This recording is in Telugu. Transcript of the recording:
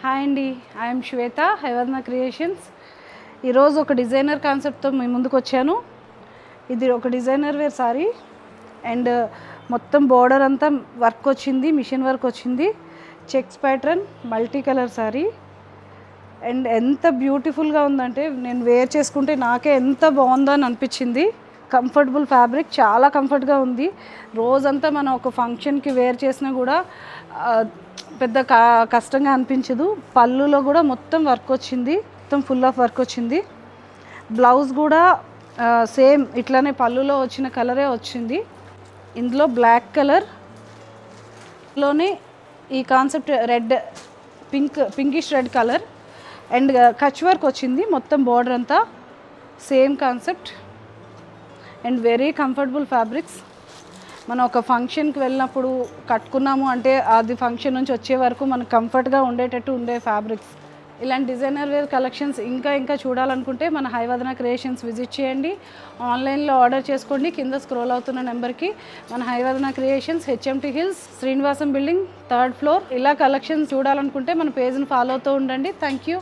హాయ్ అండి, ఐఎమ్ శ్వేత, హైవర్న క్రియేషన్స్. ఈరోజు ఒక డిజైనర్ కాన్సెప్ట్తో మీ ముందుకు వచ్చాను. ఇది ఒక డిజైనర్ వేర్ సారీ అండ్ మొత్తం బోర్డర్ అంతా వర్క్ వచ్చింది, మిషన్ వర్క్ వచ్చింది, checks pattern, multi colour sorry. And ఎంత బ్యూటిఫుల్గా ఉందంటే నేను వేర్ చేసుకుంటే నాకే ఎంత బాగుందో అని అనిపించింది. కంఫర్టబుల్ ఫ్యాబ్రిక్, చాలా కంఫర్ట్గా ఉంది. రోజంతా మనం ఒక ఫంక్షన్కి వేర్ చేసినా కూడా పెద్ద కష్టంగా అనిపించదు. పళ్ళులో కూడా మొత్తం వర్క్ వచ్చింది, మొత్తం ఫుల్ ఆఫ్ వర్క్ వచ్చింది. బ్లౌజ్ కూడా సేమ్ ఇట్లానే పళ్ళులో వచ్చిన కలరే వచ్చింది. ఇందులో బ్లాక్ కలర్లోనే ఈ concept red, pinkish red colour and Kutch work వచ్చింది. మొత్తం బోర్డర్ అంతా same concept and very comfortable fabrics. మనం ఒక ఫంక్షన్కి వెళ్ళినప్పుడు కట్టుకున్నాము అంటే అది ఫంక్షన్ నుంచి వచ్చే వరకు మనకు కంఫర్ట్గా ఉండేటట్టు ఉండే ఫ్యాబ్రిక్స్. ఇలాంటి డిజైనర్ వేర్ కలెక్షన్స్ ఇంకా చూడాలనుకుంటే మన హైవర్న క్రియేషన్స్ విజిట్ చేయండి. ఆన్లైన్లో ఆర్డర్ చేసుకోండి. కింద స్క్రోల్ అవుతున్న నెంబర్కి. మన హైవర్న creations, HMT Hills, Srinivasam building, 3rd floor. ఇలా కలెక్షన్స్ చూడాలనుకుంటే మన పేజ్ని ఫాలో అవుతూ ఉండండి. Thank you.